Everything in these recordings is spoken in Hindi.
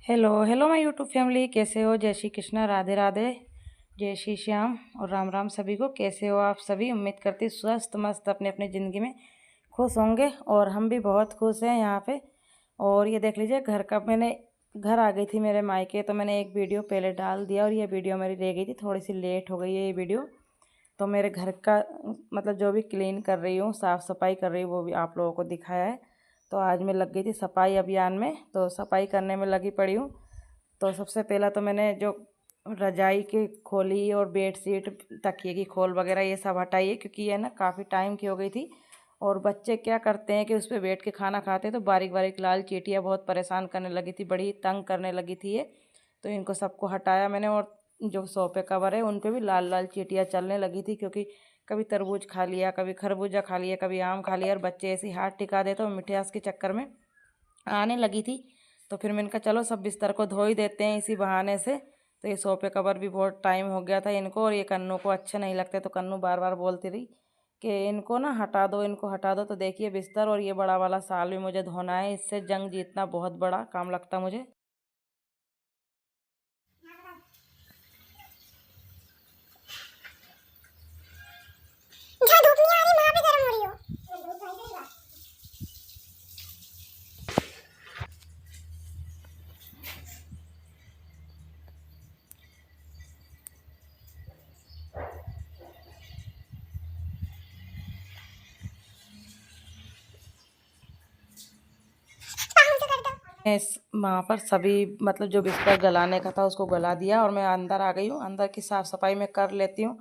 Hello hello my YouTube family, कैसे हो? जय श्री कृष्णा, राधे राधे, जय श्री श्याम और राम राम सभी को। कैसे हो आप सभी? उम्मीद करती स्वस्थ मस्त अपने अपने ज़िंदगी में खुश होंगे और हम भी बहुत खुश हैं यहाँ पे। और ये देख लीजिए, मैंने घर आ गई थी मेरे मायके, तो मैंने एक वीडियो पहले डाल दिया और ये वीडियो मेरी रह गई थी, थोड़ी सी लेट हो गई है ये वीडियो। तो मेरे घर का मतलब जो भी क्लीन कर रही हूँ, साफ़ सफाई कर रही हूँ, वो भी आप लोगों को दिखाया है। तो आज मैं लग गई थी सफाई अभियान में, तो सफाई करने में लगी पड़ी हूँ। तो सबसे पहला तो मैंने जो रजाई की खोली और बेडशीट तकिए की खोल वगैरह ये सब हटाई है, क्योंकि ये ना काफ़ी टाइम की हो गई थी। और बच्चे क्या करते हैं कि उस पर बैठ के खाना खाते हैं, तो बारीक बारीक लाल चींटियाँ बहुत परेशान करने लगी थी, बड़ी तंग करने लगी थी ये। तो इनको सबको हटाया मैंने, और जो सोफे कवर है उन पे भी लाल लाल चींटियाँ चलने लगी थी, क्योंकि कभी तरबूज खा लिया, कभी खरबूजा खा लिया, कभी आम खा लिया, और बच्चे ऐसे ही हाथ टिका देते, तो मिठास के चक्कर में आने लगी थी। तो फिर मैंने कहा चलो सब बिस्तर को धो ही देते हैं इसी बहाने से। तो ये सोफे कवर भी बहुत टाइम हो गया था इनको, और ये कन्नू को अच्छे नहीं लगते, तो कन्नू बार बार बोलती रही कि इनको ना हटा दो, इनको हटा दो। तो देखिए बिस्तर और ये बड़ा वाला साल भी मुझे धोना है, इससे जंग जीतना बहुत बड़ा काम लगता मुझे। जहाँ धूप नहीं आ रही वहाँ पे गर्म हो रही हो। वहाँ पर सभी मतलब जो बिस्तर गलाने का था उसको गला दिया, और मैं अंदर आ गई हूँ। अंदर की साफ़ सफाई मैं कर लेती हूँ,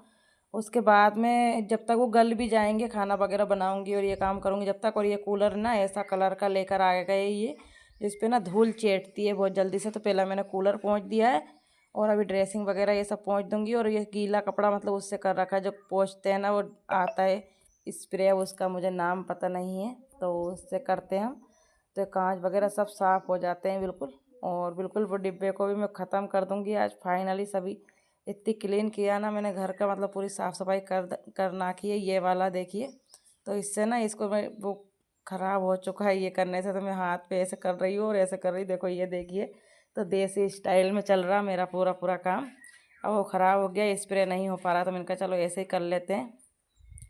उसके बाद में जब तक वो गल भी जाएंगे खाना वगैरह बनाऊंगी और ये काम करूँगी जब तक। और ये कूलर ना ऐसा कलर का लेकर आ गए ये, जिस पे ना धूल चेटती है बहुत जल्दी से। तो पहले मैंने कूलर पोंछ दिया है, और अभी ड्रेसिंग वगैरह ये सब पोंछ दूंगी। और ये गीला कपड़ा मतलब उससे कर रखा है, जो पोंछते हैं ना, वो आता है स्प्रे, उसका मुझे नाम पता नहीं है, तो उससे करते हैं हम। तो कांच वगैरह सब साफ़ हो जाते हैं बिल्कुल। और बिल्कुल वो डिब्बे को भी मैं ख़त्म कर दूंगी आज फाइनली। सभी इतनी क्लीन किया ना मैंने घर का, मतलब पूरी साफ़ सफाई कर नाखी है। ये वाला देखिए, तो इससे ना इसको मैं वो ख़राब हो चुका है ये करने से, तो मैं हाथ पे ऐसे कर रही हूँ और ऐसे कर रही, देखो ये देखिए। तो देसी स्टाइल में चल रहा मेरा पूरा पूरा काम। अब वो ख़राब हो गया, स्प्रे नहीं हो पा रहा, तो मैंने कहा चलो ऐसे ही कर लेते हैं,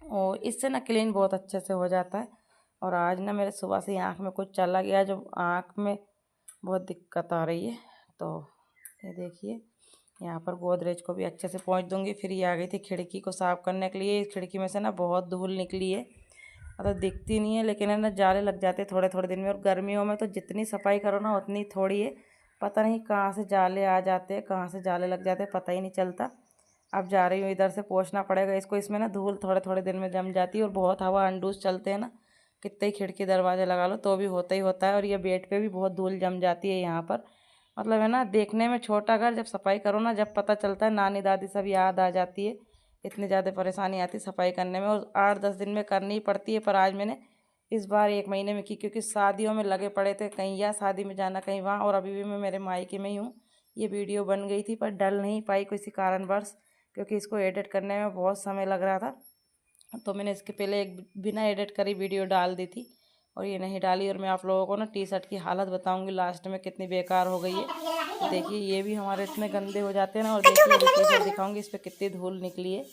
और इससे ना क्लीन बहुत अच्छे से हो जाता है। और आज ना मेरे सुबह से आँख में कुछ चला गया, जो आँख में बहुत दिक्कत आ रही है। तो ये देखिए, यहाँ पर गोदरेज को भी अच्छे से पोंछ दूंगी। फिर ये आ गई थी खिड़की को साफ़ करने के लिए। इस खिड़की में से ना बहुत धूल निकली है, मतलब दिखती नहीं है, लेकिन है ना जाले लग जाते थोड़े थोड़े दिन में। और गर्मियों में तो जितनी सफाई करो ना उतनी थोड़ी है, पता नहीं कहाँ से जाले आ जाते हैं, कहाँ से जाले लग जाते हैं, पता ही नहीं चलता। अब जा रही हूँ इधर से, पोंछना पड़ेगा इसको। इसमें ना धूल थोड़े थोड़े दिन में जम जाती है, और बहुत हवा अंडूस चलते हैं ना, कितने ही खिड़की दरवाजे लगा लो तो भी होता ही होता है। और ये बेड पे भी बहुत धूल जम जाती है यहाँ पर। मतलब है ना, देखने में छोटा घर, जब सफाई करो ना, जब पता चलता है नानी दादी सब याद आ जाती है। इतनी ज़्यादा परेशानी आती है सफाई करने में, और 8-10 दिन में करनी ही पड़ती है। पर आज मैंने इस बार 1 महीने में की, क्योंकि शादियों में लगे पड़े थे, कहीं या शादी में जाना कहीं वहाँ, और अभी भी मैं मेरे मायके में ही हूँ। ये वीडियो बन गई थी पर डल नहीं पाई किसी कारणवश, क्योंकि इसको एडिट करने में बहुत समय लग रहा था। तो मैंने इसके पहले एक बिना एडिट करी वीडियो डाल दी थी, और ये नहीं डाली। और मैं आप लोगों को ना टी शर्ट की हालत बताऊंगी लास्ट में कितनी बेकार हो गई है। तो देखिए ये भी हमारे इतने गंदे हो जाते हैं ना। और देखिए अभी टी शर्ट दिखाऊंगी, इस पर कितनी धूल निकली है।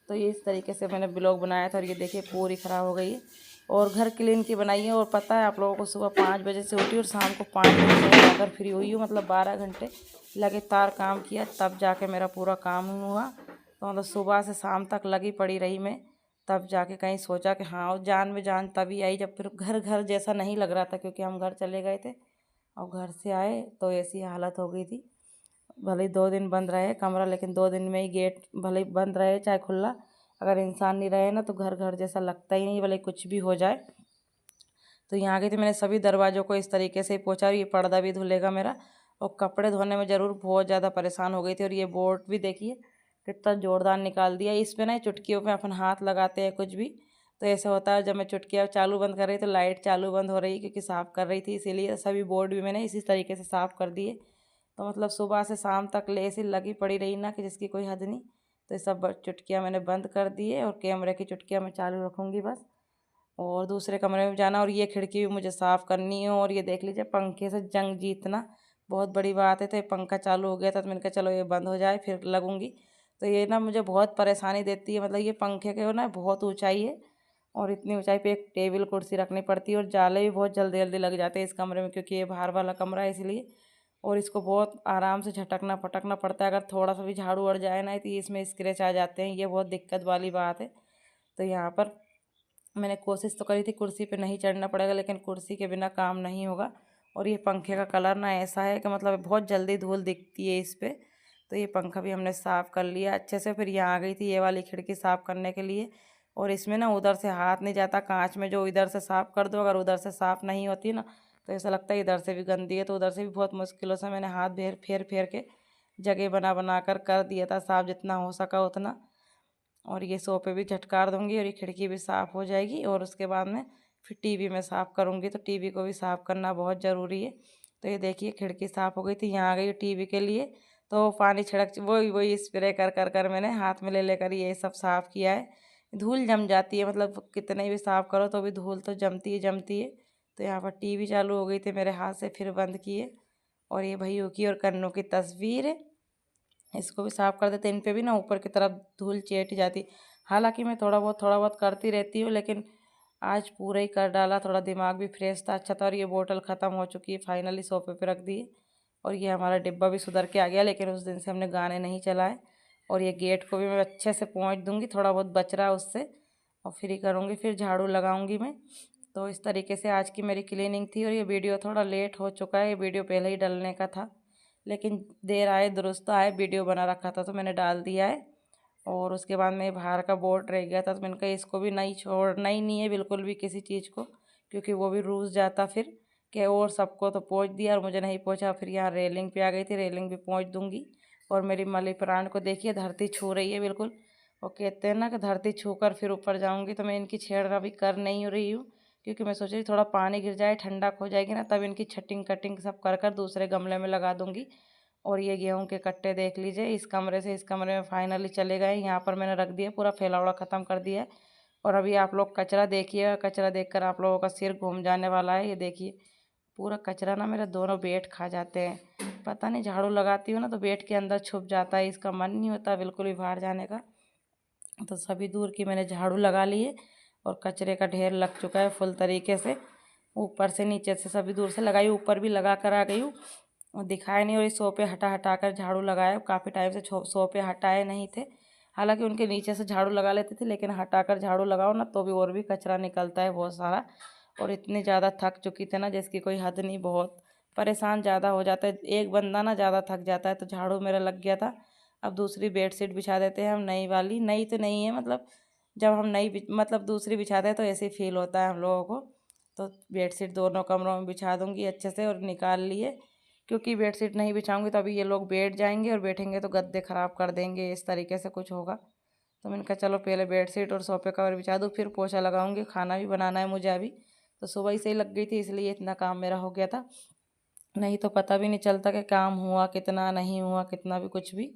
तो ये इस तरीके से मैंने ब्लॉग बनाया था, और ये देखिए पूरी ख़राब हो गई है। और घर क्लीन की बनाई है। और पता है आप लोगों को, सुबह 5 बजे से उठी और शाम को 5 बजे से जाकर फ्री हुई हूँ, मतलब 12 घंटे लगातार काम किया, तब जाके मेरा पूरा काम हुआ। तो मतलब सुबह से शाम तक लगी पड़ी रही मैं, तब जाके कहीं सोचा कि हाँ, और जान में जान तभी आई जब फिर घर घर जैसा नहीं लग रहा था, क्योंकि हम घर चले गए थे और घर से आए तो ऐसी हालत हो गई थी। भले ही 2 दिन बंद रहे कमरा, लेकिन 2 दिन में ही गेट भले ही बंद रहे चाहे खुला, अगर इंसान नहीं रहे ना तो घर घर जैसा लगता ही नहीं, भले कुछ भी हो जाए। तो यहाँ गई थी, मैंने सभी दरवाज़ों को इस तरीके से पोंछा, और ये पर्दा भी धुलेगा मेरा। और कपड़े धोने में ज़रूर बहुत ज़्यादा परेशान हो गई थी। और ये बोर्ड भी देखिए कितना जोरदार निकाल दिया। इस पर ना चुटकियों पे अपन हाथ लगाते हैं कुछ भी, तो ऐसा होता है। जब मैं चुटकियाँ चालू बंद कर रही तो लाइट चालू बंद हो रही, क्योंकि साफ़ कर रही थी, इसीलिए सभी बोर्ड भी मैंने इसी तरीके से साफ़ कर दिए। तो मतलब सुबह से शाम तक ले ऐसी लगी पड़ी रही ना कि जिसकी कोई हद नहीं। तो ये सब चुटकियाँ मैंने बंद कर दिए, और कैमरे की चुटकियाँ मैं चालू रखूँगी बस। और दूसरे कमरे में जाना, और ये खिड़की भी मुझे साफ़ करनी है। और ये देख लीजिए पंखे से जंग जीतना बहुत बड़ी बात है। तो ये पंखा चालू हो गया था तो मैंने कहा चलो ये बंद हो जाए फिर लगूंगी। तो ये ना मुझे बहुत परेशानी देती है, मतलब ये पंखे के ना बहुत ऊंचाई है और इतनी ऊंचाई पे एक टेबल कुर्सी रखनी पड़ती है और जाले भी बहुत जल्दी जल्दी लग जाते हैं इस कमरे में, क्योंकि ये बाहर वाला कमरा है इसलिए। और इसको बहुत आराम से झटकना पटकना पड़ता है, अगर थोड़ा सा भी झाड़ू अड़ जाए ना तो इसमें स्क्रैच आ जाते हैं, ये बहुत दिक्कत वाली बात है। तो यहाँ पर मैंने कोशिश तो करी थी कुर्सी पे नहीं चढ़ना पड़ेगा, लेकिन कुर्सी के बिना काम नहीं होगा। और ये पंखे का कलर ना ऐसा है कि मतलब बहुत जल्दी धूल दिखती है इस पर। तो ये पंखा भी हमने साफ़ कर लिया अच्छे से। फिर यहाँ आ गई थी ये वाली खिड़की साफ़ करने के लिए, और इसमें ना उधर से हाथ नहीं जाता कांच में, जो इधर से साफ़ कर दो अगर उधर से साफ़ नहीं होती ना तो ऐसा लगता है इधर से भी गंदी है। तो उधर से भी बहुत मुश्किलों से मैंने हाथ फेर फेर के जगह बना बना कर दिया था साफ़ जितना हो सका उतना। और ये सोफे भी झटकार दूंगी और ये खिड़की भी साफ़ हो जाएगी। और उसके बाद में फिर टीवी में साफ़ करूँगी, तो टीवी को भी साफ़ करना बहुत ज़रूरी है। तो ये देखिए खिड़की साफ़ हो गई थी, यहाँ आ गई टीवी के लिए। तो पानी छिड़क वही वही स्प्रे कर कर कर मैंने हाथ में ले लेकर ये सब साफ़ किया है। धूल जम जाती है, मतलब कितने भी साफ़ करो तो भी धूल तो जमती है जमती है। तो यहाँ पर टीवी चालू हो गई थी मेरे हाथ से, फिर बंद किए। और ये भैया की और कन्नों की तस्वीर है, इसको भी साफ़ कर देते। इन पे भी ना ऊपर की तरफ धूल चेट जाती। हालांकि मैं थोड़ा बहुत करती रहती हूँ, लेकिन आज पूरा ही कर डाला, थोड़ा दिमाग भी फ्रेश था, अच्छा था। और ये बोतल ख़त्म हो चुकी है, फाइनली सोफे पे रख दी। और ये हमारा डिब्बा भी सुधर के आ गया, लेकिन उस दिन से हमने गाने नहीं चलाए। और ये गेट को भी मैं अच्छे से पोंछ दूँगी, थोड़ा बहुत बच रहा है उससे, और फिर ही करूँगी, फिर झाड़ू लगाऊँगी मैं। तो इस तरीके से आज की मेरी क्लीनिंग थी। और ये वीडियो थोड़ा लेट हो चुका है, ये वीडियो पहले ही डलने का था, लेकिन देर आए दुरुस्त आए, वीडियो बना रखा था तो मैंने डाल दिया है। और उसके बाद में बाहर का बोर्ड रह गया था तो मैंने कहा इसको भी नहीं छोड़ना ही नहीं है बिल्कुल भी किसी चीज़ को, क्योंकि वो भी रूस जाता फिर कि और सबको तो पोंछ दिया और मुझे नहीं पोंछा। फिर यहाँ रेलिंग पे आ गई थी, रेलिंग भी पोंछ दूंगी। और मेरी मनी प्लांट को देखिए धरती छू रही है बिल्कुल। वो कहते हैं ना कि धरती छू कर फिर ऊपर जाऊंगी, तो मैं इनकी छेड़ अभी कर नहीं रही हूँ, क्योंकि मैं सोच रही थोड़ा पानी गिर जाए ठंडक हो जाएगी ना, तब इनकी छटिंग कटिंग सब कर कर दूसरे गमले में लगा दूंगी। और ये गेहूं के कट्टे देख लीजिए, इस कमरे से इस कमरे में फाइनली चले गए। यहाँ पर मैंने रख दिया, पूरा फैलावड़ा ख़त्म कर दिया है। और अभी आप लोग कचरा देखिए, कचरा देखकर आप लोगों का सिर घूम जाने वाला है। ये देखिए पूरा कचरा ना मेरा दोनों बेड खा जाते हैं, पता नहीं झाड़ू लगाती हूँ ना तो बेड के अंदर छुप जाता है, इसका मन नहीं होता बिल्कुल भी बाहर जाने का। तो सभी दूर की मैंने झाड़ू लगा ली है और कचरे का ढेर लग चुका है फुल तरीके से, ऊपर से नीचे से सभी दूर से लगाई, ऊपर भी लगा कर आ गई हूँ और दिखाया नहीं। और इस सोफे हटा हटा कर झाड़ू लगाया, काफ़ी टाइम से सोफे हटाए नहीं थे। हालांकि उनके नीचे से झाड़ू लगा लेते थे, लेकिन हटा कर झाड़ू लगाओ ना तो भी और भी कचरा निकलता है बहुत सारा। और इतनी ज़्यादा थक चुकी थी ना जिसकी कोई हद नहीं, बहुत परेशान ज़्यादा हो जाता है, एक बंदा ना ज़्यादा थक जाता है। तो झाड़ू मेरा लग गया था। अब दूसरी बेडशीट बिछा देते हैं हम, नई वाली, नई तो नहीं है, मतलब जब हम मतलब दूसरी बिछाते हैं तो ऐसे ही फील होता है हम लोगों को। तो बेडशीट दोनों कमरों में बिछा दूंगी अच्छे से। और निकाल लिए, क्योंकि बेडशीट नहीं बिछाऊंगी तो अभी ये लोग बैठ जाएंगे और बैठेंगे तो गद्दे ख़राब कर देंगे, इस तरीके से कुछ होगा। तो मैंने कहा चलो पहले बेडशीट और सोफे कवर बिछा दूँ, फिर पोछा लगाऊंगी, खाना भी बनाना है मुझे अभी। तो सुबह ही से ही लग गई थी, इसलिए इतना काम मेरा हो गया था, नहीं तो पता भी नहीं चलता कि काम हुआ कितना, नहीं हुआ कितना भी, कुछ भी।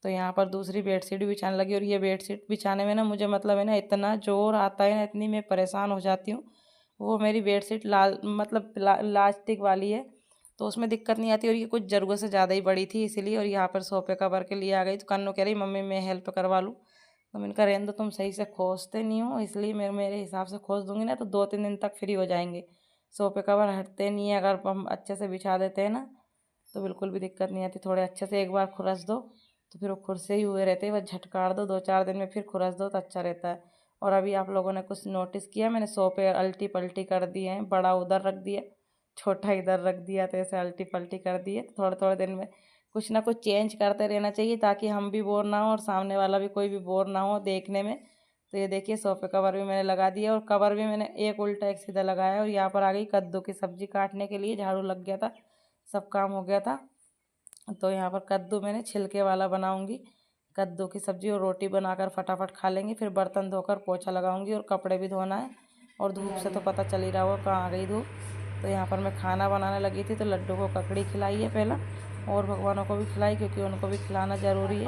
तो यहाँ पर दूसरी बेडशीट बिछाने लगी। और ये बेडशीट बिछाने में ना मुझे मतलब है ना इतना ज़ोर आता है ना, इतनी मैं परेशान हो जाती हूँ। वो मेरी बेडशीट लाल मतलब लास्टिक वाली है, तो उसमें दिक्कत नहीं आती। और ये कुछ ज़रूरत से ज़्यादा ही बड़ी थी इसलिए। और यहाँ पर सोफे कवर के लिए आ गई तो कन्नू कह रही मम्मी मैं हेल्प करवा लूँ। तो मैंने कहा रहने दो, तुम सही से खोजते नहीं हो, इसलिए मैं मेरे हिसाब से खोज दूँगी ना तो 2-3 दिन तक फ्री हो जाएंगे। सोफे कवर हटते नहीं है, अगर हम अच्छे से बिछा देते हैं ना तो बिल्कुल भी दिक्कत नहीं आती। थोड़े अच्छे से एक बार खुरस दो तो फिर वो खुर से ही हुए रहते हैं, बस झटकार दो 2-4 दिन में, फिर खुरस दो तो अच्छा रहता है। और अभी आप लोगों ने कुछ नोटिस किया, मैंने सोफे अल्टी पल्टी कर दिए हैं, बड़ा उधर रख दिया, छोटा इधर रख दिया, तो ऐसे अल्टी पल्टी कर दिए। तो थोड़े थोड़े दिन में कुछ ना कुछ चेंज करते रहना चाहिए, ताकि हम भी बोर ना हो और सामने वाला भी कोई भी बोर ना हो देखने में। तो ये देखिए सोफे कवर भी मैंने लगा दिया, और कवर भी मैंने एक उल्टा एक सीधा लगाया। और यहाँ पर आ गई कद्दू की सब्जी काटने के लिए, झाड़ू लग गया था, सब काम हो गया था। तो यहाँ पर कद्दू मैंने छिलके वाला बनाऊंगी, कद्दू की सब्ज़ी और रोटी बनाकर फटाफट खा लेंगे। फिर बर्तन धोकर पोछा लगाऊंगी और कपड़े भी धोना है। और धूप से तो पता चल ही रहा होगा कहाँ आ गई धूप। तो यहाँ पर मैं खाना बनाने लगी थी, तो लड्डू को ककड़ी खिलाई है पहला, और भगवानों को भी खिलाई, क्योंकि उनको भी खिलाना ज़रूरी है।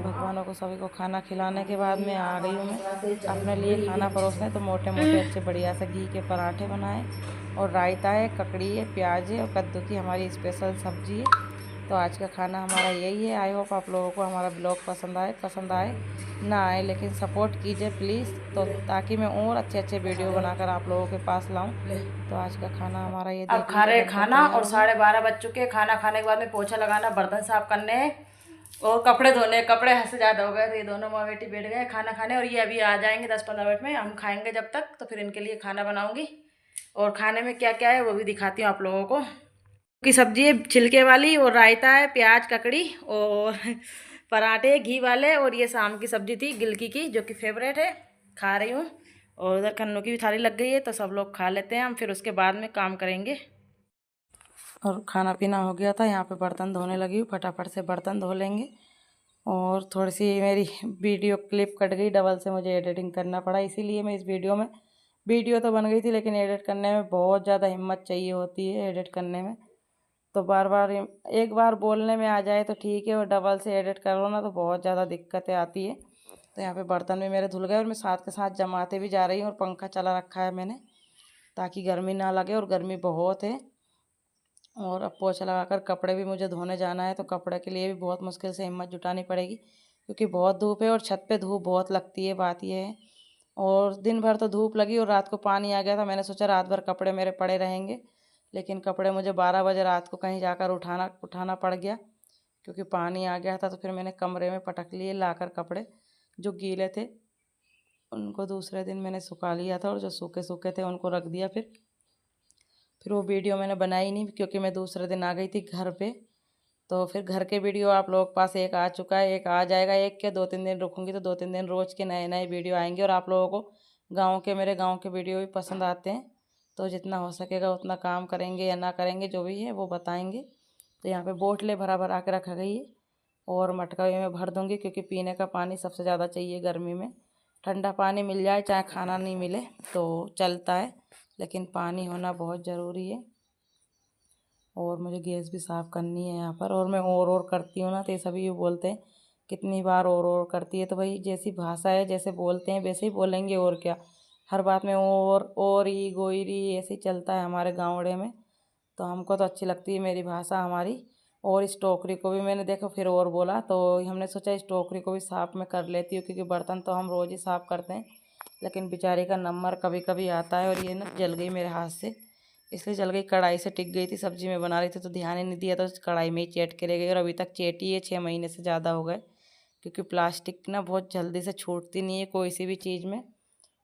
भगवानों को सभी को खाना खिलाने के बाद में आ गई हूँ मैं अपने लिए खाना परोसने। तो मोटे मोटे अच्छे बढ़िया से घी के पराठे बनाए, और रायता है, ककड़ी है, प्याज है, और कद्दू की हमारी स्पेशल सब्जी है। तो आज का खाना हमारा यही है। आई होप आप लोगों को हमारा ब्लॉग पसंद आए ना आए, लेकिन सपोर्ट कीजिए प्लीज़, तो ताकि मैं और अच्छे अच्छे वीडियो बनाकर आप लोगों के पास लाऊं। तो आज का खाना हमारा ये अब देख खा लीजिए रहे बनकर खाना, तैयार और हो गया। 12:30 बज चुके हैं। खाना खाने के बाद में पोछा लगाना, बर्तन साफ करने और कपड़े धोने। कपड़े हद से ज़्यादा हो गए, तो ये दोनों माँ बेटी बैठ गए खाना खाने, और ये अभी आ जाएंगे 10-15 मिनट में। हम खाएंगे जब तक, तो फिर इनके लिए खाना बनाऊंगी। और खाने में क्या क्या है वो भी दिखाती हूँ आप लोगों को। की सब्जी है छिलके वाली, और रायता है, प्याज ककड़ी, और पराठे घी वाले, और ये शाम की सब्जी थी गिलकी की, जो कि फेवरेट है, खा रही हूँ। और उधर कन्नू की भी थाली लग गई है, तो सब लोग खा लेते हैं हम, फिर उसके बाद में काम करेंगे। और खाना पीना हो गया था, यहाँ पे बर्तन धोने लगी हूँ। फटाफट से बर्तन धो लेंगे। और थोड़ी सी मेरी वीडियो क्लिप कट गई, डबल से मुझे एडिटिंग करना पड़ा, इसीलिए मैं इस वीडियो तो बन गई थी, लेकिन एडिट करने में बहुत ज़्यादा हिम्मत चाहिए होती है एडिट करने में। तो बार बार एक बार बोलने में आ जाए तो ठीक है, और डबल से एडिट करो ना तो बहुत ज़्यादा दिक्कतें आती है। तो यहाँ पे बर्तन भी मेरे धुल गए, और मैं साथ के साथ जमाते भी जा रही हूँ। और पंखा चला रखा है मैंने, ताकि गर्मी ना लगे, और गर्मी बहुत है। और अब पोछा लगाकर कपड़े भी मुझे धोने जाना है, तो कपड़े के लिए भी बहुत मुश्किल से हिम्मत जुटानी पड़ेगी, क्योंकि बहुत धूप है, और छत पे धूप बहुत लगती है, बात ये है। और दिन भर तो धूप लगी, और रात को पानी आ गया था। मैंने सोचा रात भर कपड़े मेरे पड़े रहेंगे, लेकिन कपड़े मुझे 12 बजे रात को कहीं जाकर उठाना पड़ गया, क्योंकि पानी आ गया था। तो फिर मैंने कमरे में पटक लिए लाकर कपड़े, जो गीले थे उनको दूसरे दिन मैंने सुखा लिया था, और जो सूखे सूखे थे उनको रख दिया। फिर वो वीडियो मैंने बनाई नहीं, क्योंकि मैं दूसरे दिन आ गई थी घर पे। तो फिर घर के वीडियो आप लोगों के पास एक आ चुका है, एक आ जाएगा। एक के 2-3 दिन रुकूंगी, तो 2-3 दिन रोज़ के नए नए वीडियो आएंगे। और आप लोगों को मेरे गांव के वीडियो भी पसंद आते हैं, तो जितना हो सकेगा उतना काम करेंगे या ना करेंगे, जो भी है वो बताएंगे। तो यहाँ पे बोतलें भरा भरा के रखा गई है, और मटका भी मैं भर दूँगी, क्योंकि पीने का पानी सबसे ज़्यादा चाहिए गर्मी में। ठंडा पानी मिल जाए, चाहे खाना नहीं मिले तो चलता है, लेकिन पानी होना बहुत ज़रूरी है। और मुझे गैस भी साफ़ करनी है यहाँ पर। और मैं और करती हूँ ना, तो ये सभी ये बोलते हैं कितनी बार और करती है। तो भाई जैसी भाषा है, जैसे बोलते हैं वैसे ही बोलेंगे, और क्या। हर बात में और ई गोईरी ऐसे ही चलता है हमारे गाँवड़े में। तो हमको तो अच्छी लगती है मेरी भाषा हमारी। और इस टोकरी को भी मैंने देखो फिर और बोला, तो हमने सोचा इस टोकरी को भी साफ़ में कर लेती हूँ, क्योंकि बर्तन तो हम रोज़ ही साफ़ करते हैं, लेकिन बेचारी का नंबर कभी कभी आता है। और ये ना जल गई मेरे हाथ से, इसलिए जल गई। कढ़ाई से टिक गई थी, सब्जी में बना रही थी तो ध्यान ही नहीं दिया, तो कढ़ाई में ही चेट के ले गई। और अभी तक चेटी है, 6 महीने से ज़्यादा हो गए, क्योंकि प्लास्टिक ना बहुत जल्दी से छूटती नहीं है कोई सी भी चीज़ में।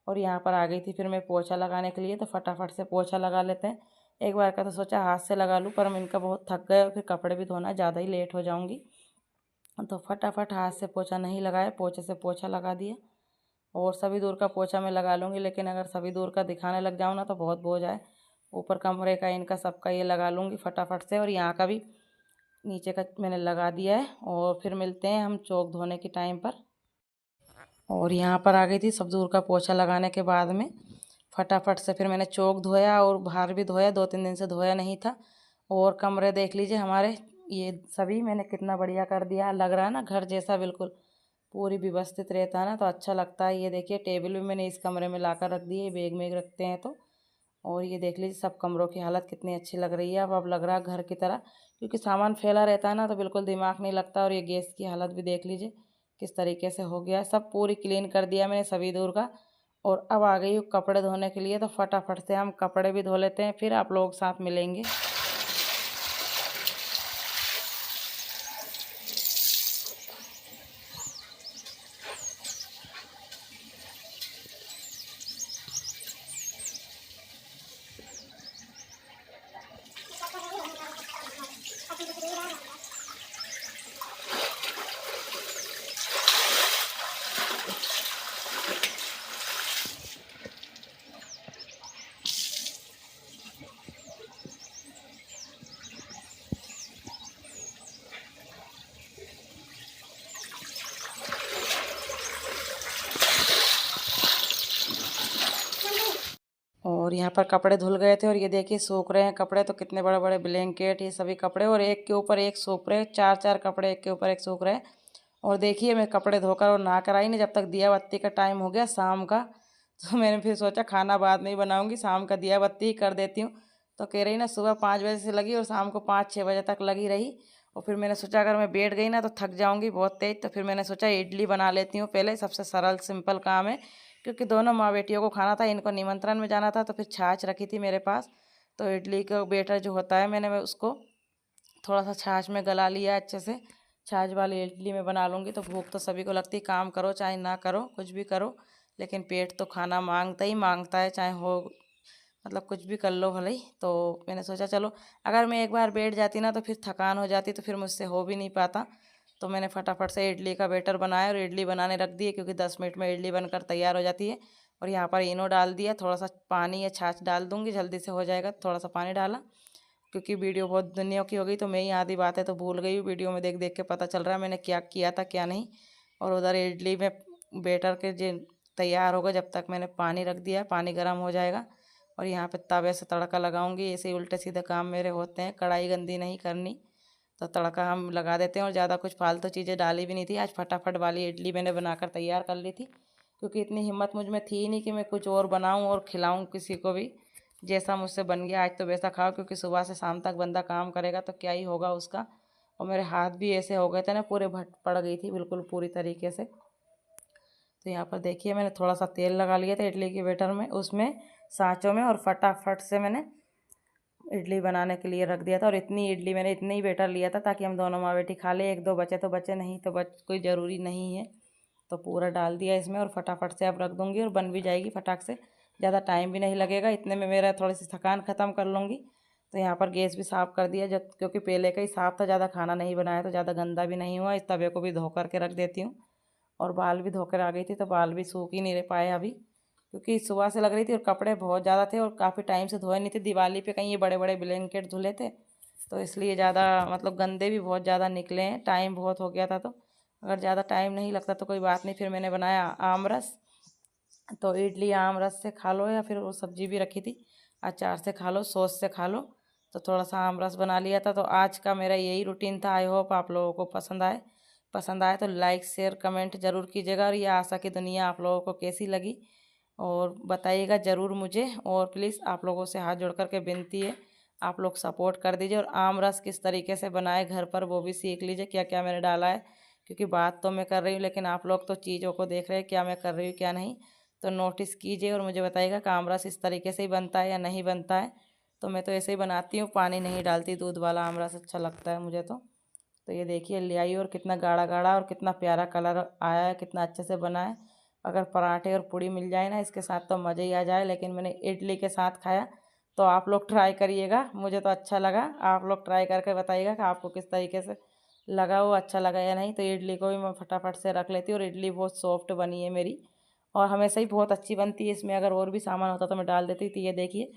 और यहाँ पर आ गई थी फिर मैं पोछा लगाने के लिए, तो फटाफट से पोछा लगा लेते हैं। एक बार का तो सोचा हाथ से लगा लूँ, पर मैं इनका बहुत थक गए, और फिर कपड़े भी धोना ज़्यादा ही लेट हो जाऊँगी। तो फटाफट हाथ से पोछा नहीं लगाया, पोछे से पोछा लगा दिया। और सभी दूर का पोछा मैं लगा लूँगी, लेकिन अगर सभी दूर का दिखाने लग जाऊँ ना तो बहुत बोझ आए। ऊपर कमरे का इनका सबका ये लगा लूँगी फटाफट से, और यहाँ का भी नीचे का मैंने लगा दिया है। और फिर मिलते हैं हम चौक धोने के टाइम पर। और यहाँ पर आ गई थी सब दूर का पोछा लगाने के बाद में फटाफट से फिर मैंने चौक धोया, और बाहर भी धोया, 2-3 दिन से धोया नहीं था। और कमरे देख लीजिए हमारे, ये सभी मैंने कितना बढ़िया कर दिया, लग रहा है ना घर जैसा बिल्कुल। पूरी व्यवस्थित रहता है ना, तो अच्छा लगता है। ये देखिए टेबल भी मैंने इस कमरे में लाकर रख दी है, बैग में रखते हैं तो। और ये देख लीजिए सब कमरों की हालत कितनी अच्छी लग रही है। अब लग रहा है घर की तरह, क्योंकि सामान फैला रहता है ना, तो बिल्कुल दिमाग नहीं लगता। और ये गैस की हालत भी देख लीजिए किस तरीके से हो गया है। सब पूरी क्लीन कर दिया मैंने सभी दूर का। और अब आ गई हूँ कपड़े धोने के लिए, तो फटाफट से हम कपड़े भी धो लेते हैं, फिर आप लोग साथ मिलेंगे। यहाँ पर कपड़े धुल गए थे और ये देखिए सूख रहे हैं कपड़े। तो कितने बड़े बड़े ब्लैंकेट, ये सभी कपड़े, और एक के ऊपर एक सूख रहे, चार चार कपड़े एक के ऊपर एक सूख रहे। और देखिए मैं कपड़े धोकर और नहा कर आई ना, जब तक दिया बत्ती का टाइम हो गया शाम का। तो मैंने फिर सोचा खाना बाद में ही बनाऊँगी, शाम का दिया बत्ती ही कर देती हूँ। तो कह रही ना सुबह 5 बजे से लगी और शाम को 5-6 बजे तक लगी रही। और फिर मैंने सोचा अगर मैं बैठ गई ना तो थक जाऊँगी बहुत तेज़। तो फिर मैंने सोचा इडली बना लेती हूँ पहले, सबसे सरल सिंपल काम है, क्योंकि दोनों माँ बेटियों को खाना था, इनको निमंत्रण में जाना था। तो फिर छाछ रखी थी मेरे पास, तो इडली का बैटर जो होता है मैंने उसको थोड़ा सा छाछ में गला लिया अच्छे से। छाछ वाली इडली में बना लूँगी। तो भूख तो सभी को लगती, काम करो चाहे ना करो, कुछ भी करो, लेकिन पेट तो खाना मांगता ही मांगता है, चाहे हो मतलब कुछ भी कर लो भले ही। तो मैंने सोचा चलो अगर मैं एक बार बैठ जाती ना तो फिर थकान हो जाती, तो फिर मुझसे हो भी नहीं पाता। तो मैंने फटाफट से इडली का बैटर बनाया और इडली बनाने रख दिए, क्योंकि 10 मिनट में इडली बनकर तैयार हो जाती है। और यहाँ पर इनो डाल दिया, थोड़ा सा पानी या छाछ डाल दूँगी, जल्दी से हो जाएगा। थोड़ा सा पानी डाला, क्योंकि वीडियो बहुत दुनिया की हो गई, तो मैं ही आधी बातें तो भूल गई हूँ। वीडियो में देख देख के पता चल रहा है मैंने क्या किया था क्या नहीं। और उधर इडली में बैटर के जो तैयार होगा, जब तक मैंने पानी रख दिया, पानी गर्म हो जाएगा। और यहाँ पे तवे से तड़का लगाऊंगी। ऐसे ही उल्टे सीधे काम मेरे होते हैं, कढ़ाई गंदी नहीं करनी। तो तड़का हम लगा देते हैं, और ज़्यादा कुछ फालतू चीज़ें डाली भी नहीं थी। आज फटाफट वाली इडली मैंने बनाकर तैयार कर ली थी, क्योंकि इतनी हिम्मत मुझ में थी नहीं कि मैं कुछ और बनाऊँ और खिलाऊँ किसी को भी। जैसा मुझसे बन गया आज तो वैसा खाओ, क्योंकि सुबह से शाम तक बंदा काम करेगा तो क्या ही होगा उसका। और मेरे हाथ भी ऐसे हो गए थे ना, पूरे भट पड़ गई थी बिल्कुल पूरी तरीके से। तो यहाँ पर देखिए मैंने थोड़ा सा तेल लगा लिया था इडली के बैटर में, उसमें सांचों में, और फटाफट से मैंने इडली बनाने के लिए रख दिया था। और इतनी इडली मैंने इतनी ही बैटर लिया था ताकि हम दोनों माँ बेटी खा ले। एक दो बचे तो बचे, नहीं तो कोई ज़रूरी नहीं है। तो पूरा डाल दिया इसमें, और फटाफट से अब रख दूँगी और बन भी जाएगी फटाक से। ज़्यादा टाइम भी नहीं लगेगा, इतने में मेरा थोड़ी सी थकान ख़त्म कर लूँगी। तो यहाँ पर गैस भी साफ़ कर दिया, जब क्योंकि पहले का ही साफ़ था, ज़्यादा खाना नहीं बनाया तो ज़्यादा गंदा भी नहीं हुआ। इस तवे को भी धो करके रख देती हूँ। और बाल भी धोकर आ गई थी, तो बाल भी सूख ही नहीं रह पाए अभी, क्योंकि सुबह से लग रही थी और कपड़े बहुत ज़्यादा थे और काफ़ी टाइम से धोए नहीं थे। दिवाली पे कहीं ये बड़े बड़े ब्लैंकेट धुले थे, तो इसलिए ज़्यादा मतलब गंदे भी बहुत ज़्यादा निकले हैं, टाइम बहुत हो गया था। तो अगर ज़्यादा टाइम नहीं लगता तो कोई बात नहीं। फिर मैंने बनाया आम रस। तो इडली आम रस से खा लो, या फिर वो सब्जी भी रखी थी, अचार से खा लो, सॉस से खा लो। तो थोड़ा सा आम रस बना लिया था। तो आज का मेरा यही रूटीन था। आई होप आप लोगों को पसंद आए तो लाइक शेयर कमेंट ज़रूर कीजिएगा। और ये आशा की दुनिया आप लोगों को कैसी लगी और बताइएगा ज़रूर मुझे। और प्लीज़ आप लोगों से हाथ जोड़ कर के विनती है, आप लोग सपोर्ट कर दीजिए। और आम रस किस तरीके से बनाए घर पर वो भी सीख लीजिए, क्या क्या मैंने डाला है। क्योंकि बात तो मैं कर रही हूँ, लेकिन आप लोग तो चीज़ों को देख रहे हैं क्या मैं कर रही हूँ क्या नहीं। तो नोटिस कीजिए और मुझे बताइएगा कि आम रस इस तरीके से ही बनता है या नहीं बनता है। तो मैं तो ऐसे ही बनाती हूँ, पानी नहीं डालती, दूध वाला आम रस अच्छा लगता है मुझे तो ये देखिए ले आई, और कितना गाढ़ा गाढ़ा और कितना प्यारा कलर आया है, कितना अच्छे से बना है। अगर पराठे और पूड़ी मिल जाए ना इसके साथ तो मज़े ही आ जाए। लेकिन मैंने इडली के साथ खाया। तो आप लोग ट्राई करिएगा, मुझे तो अच्छा लगा। आप लोग ट्राई करके बताइएगा कि आपको किस तरीके से लगा, वो अच्छा लगा या नहीं। तो इडली को भी मैं फटाफट से रख लेती हूँ। और इडली बहुत सॉफ्ट बनी है मेरी, और हमेशा ही बहुत अच्छी बनती है। इसमें अगर और भी सामान होता तो मैं डाल देती थी। ये देखिए